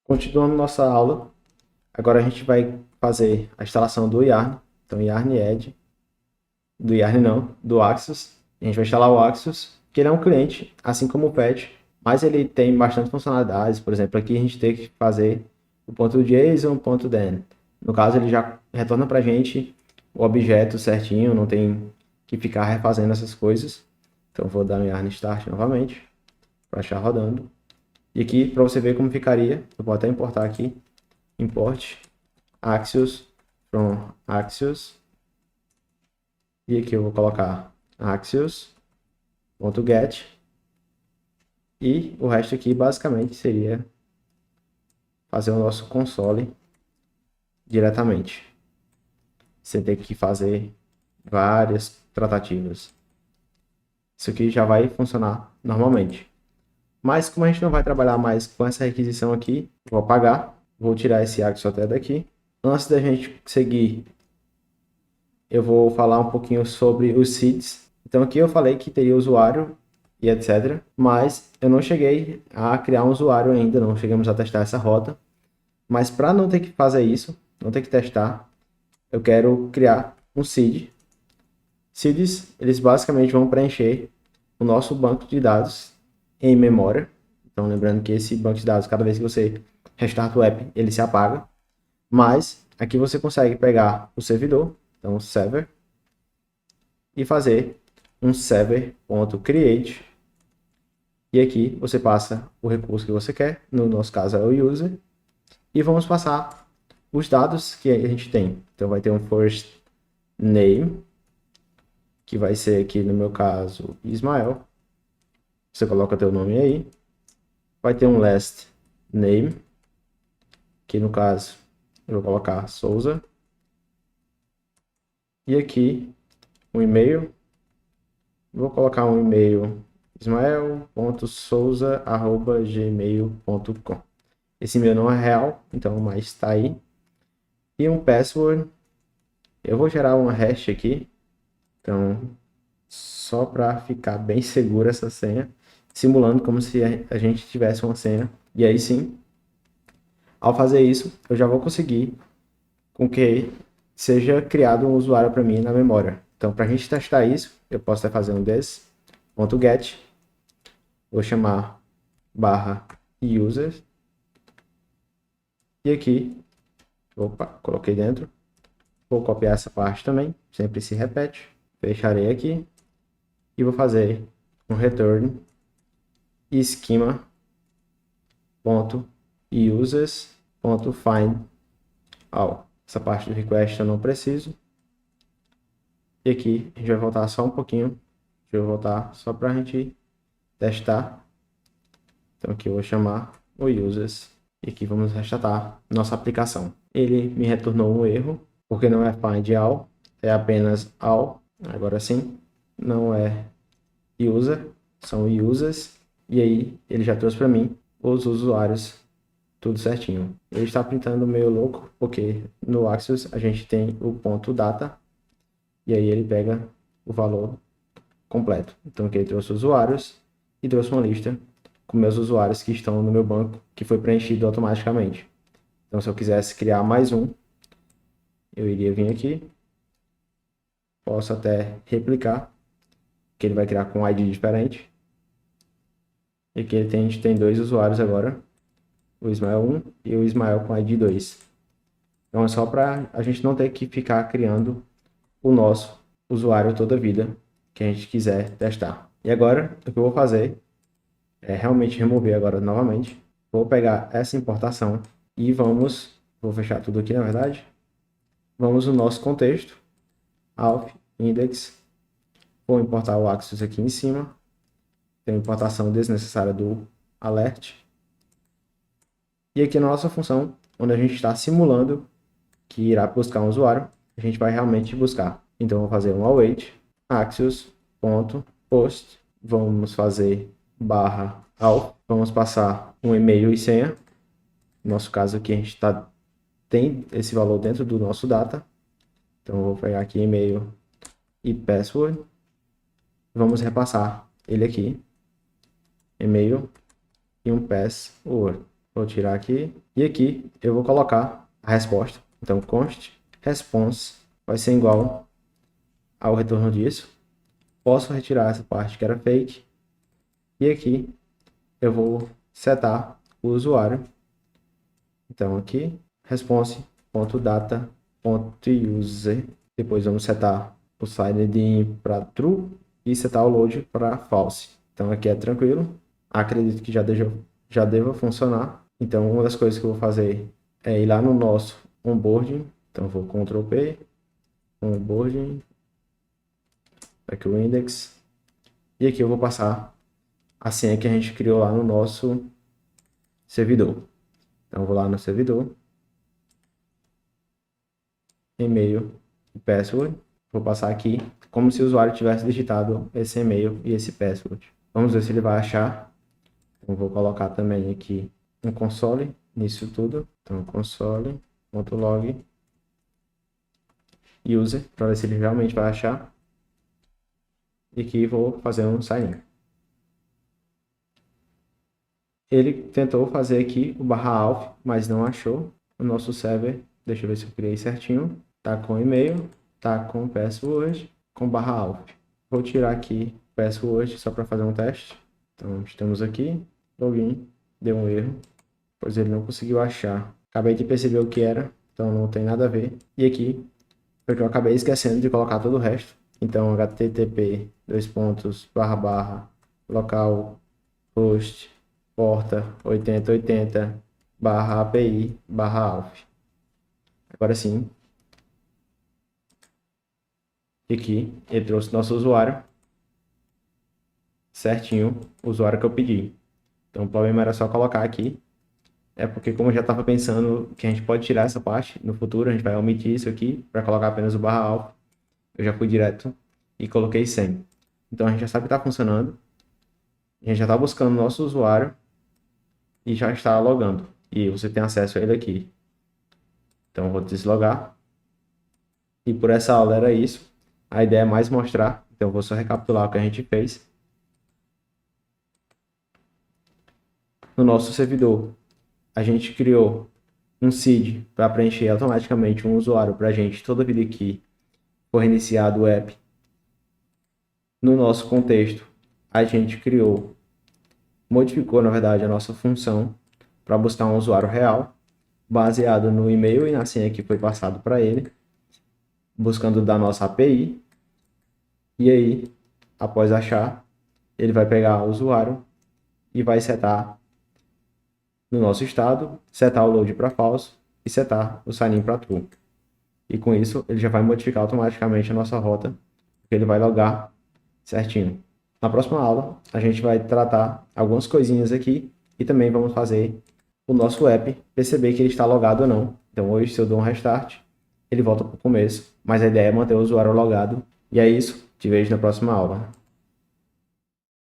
Continuando nossa aula, agora a gente vai fazer a instalação do Yarn. Então, Yarn Add, do Yarn não, do Axios. A gente vai instalar o Axios, que ele é um cliente, assim como o Patch, mas ele tem bastante funcionalidades. Por exemplo, aqui a gente tem que fazer o ponto .json, ponto .den. No caso, ele já retorna para a gente o objeto certinho, não tem que ficar refazendo essas coisas. Então, vou dar um Yarn Start novamente, para achar rodando. E aqui, para você ver como ficaria, eu vou até importar aqui, import Axios from Axios. E aqui eu vou colocar Axios.get. E o resto aqui basicamente seria fazer o nosso console diretamente, sem ter que fazer várias tratativas. Isso aqui já vai funcionar normalmente. Mas como a gente não vai trabalhar mais com essa requisição aqui, vou apagar, vou tirar esse Axios até daqui. Antes da gente seguir, eu vou falar um pouquinho sobre os seeds. Então aqui eu falei que teria usuário e etc. Mas eu não cheguei a criar um usuário ainda, não chegamos a testar essa rota. Mas para não ter que fazer isso, não ter que testar, eu quero criar um seed. Seeds, eles basicamente vão preencher o nosso banco de dados em memória. Então lembrando que esse banco de dados, cada vez que você restarta o app, ele se apaga. Mas aqui você consegue pegar o servidor, então server, e fazer um server.create. E aqui você passa o recurso que você quer, no nosso caso é o user, e vamos passar os dados que a gente tem. Então vai ter um first name, que vai ser aqui no meu caso Ismael. Você coloca teu nome aí. Vai ter um last name, que no caso eu vou colocar Souza. E aqui um e-mail. Vou colocar um e-mail ismael.souza@gmail.com. Esse e-mail não é real, então, mas está aí. E um password. Eu vou gerar uma hash aqui. Então, só para ficar bem segura essa senha, simulando como se a gente tivesse uma senha. E aí sim, ao fazer isso, eu já vou conseguir com que seja criado um usuário para mim na memória. Então, para a gente testar isso, eu posso até fazer um this.get. Vou chamar /user. E aqui, opa, coloquei dentro. Vou copiar essa parte também, sempre se repete. Fecharei aqui e vou fazer um return schema.users.find all. Essa parte do request eu não preciso. E aqui a gente vai voltar só um pouquinho. Deixa eu voltar só para a gente testar. Então aqui eu vou chamar o users. E aqui vamos restartar nossa aplicação. Ele me retornou um erro, porque não é find all, é apenas all. Agora sim, não é user, são users. E aí ele já trouxe para mim os usuários tudo certinho. Ele está printando meio louco, porque no Axios a gente tem o ponto data, e aí ele pega o valor completo. Então aqui ele trouxe usuários e trouxe uma lista com meus usuários que estão no meu banco, que foi preenchido automaticamente. Então se eu quisesse criar mais um, eu iria vir aqui, posso até replicar, que ele vai criar com um ID diferente. E aqui a gente tem dois usuários agora, o Ismael 1 e o Ismael com ID 2. Então é só para a gente não ter que ficar criando o nosso usuário toda a vida que a gente quiser testar. E agora o que eu vou fazer é realmente remover agora novamente. Vou pegar essa importação e vou fechar tudo aqui na verdade. Vamos no nosso contexto, auth index, vou importar o Axios aqui em cima. Tem a importação desnecessária do alert. E aqui na nossa função, onde a gente está simulando que irá buscar um usuário, a gente vai realmente buscar. Então, vou fazer um await axios.post. Vamos fazer /auth. Vamos passar um e-mail e senha. No nosso caso aqui, a gente tem esse valor dentro do nosso data. Então, eu vou pegar aqui e-mail e password. Vamos repassar ele aqui. E-mail e um password. Vou tirar aqui. E aqui eu vou colocar a resposta. Então, const response vai ser igual ao retorno disso. Posso retirar essa parte que era fake. E aqui eu vou setar o usuário. Então, aqui, response.data.user. Depois vamos setar o signed para true e setar o load para false. Então, aqui é tranquilo. Acredito que já deva funcionar. Então, uma das coisas que eu vou fazer é ir lá no nosso onboarding. Então, vou Ctrl P, onboarding, aqui o index. E aqui eu vou passar a senha que a gente criou lá no nosso servidor. Então, eu vou lá no servidor, e-mail e password. Vou passar aqui como se o usuário tivesse digitado esse e-mail e esse password. Vamos ver se ele vai achar. Então, vou colocar também aqui um console nisso tudo. Então, console.log user, para ver se ele realmente vai achar. E aqui vou fazer um sign. Ele tentou fazer aqui o /alpha, mas não achou. O nosso server, deixa eu ver se eu criei certinho. Tá com e-mail, tá com password, com /alpha. Vou tirar aqui password só para fazer um teste. Então, estamos aqui, login, deu um erro, pois ele não conseguiu achar. Acabei de perceber o que era, então não tem nada a ver. E aqui, porque eu acabei esquecendo de colocar todo o resto. Então, http local host porta 8080 /API /alpha. Agora sim. E aqui ele trouxe nosso usuário certinho, o usuário que eu pedi. Então o problema era só colocar aqui. É porque como eu já estava pensando que a gente pode tirar essa parte no futuro, a gente vai omitir isso aqui para colocar apenas o /alpha. Eu já fui direto e coloquei 100. Então a gente já sabe que está funcionando. A gente já está buscando o nosso usuário e já está logando. E você tem acesso a ele aqui. Então eu vou deslogar. E por essa aula era isso. A ideia é mais mostrar. Então eu vou só recapitular o que a gente fez. No nosso servidor, a gente criou um seed para preencher automaticamente um usuário para a gente toda vida que for iniciado o app. No nosso contexto, a gente modificou na verdade a nossa função para buscar um usuário real, baseado no e-mail e na senha que foi passado para ele, buscando da nossa API. E aí, após achar, ele vai pegar o usuário e vai setar no nosso estado, setar o load para false e setar o sign-in para true. E com isso, ele já vai modificar automaticamente a nossa rota, porque ele vai logar certinho. Na próxima aula, a gente vai tratar algumas coisinhas aqui e também vamos fazer o nosso app perceber que ele está logado ou não. Então hoje, se eu dou um restart, ele volta para o começo, mas a ideia é manter o usuário logado. E é isso, te vejo na próxima aula.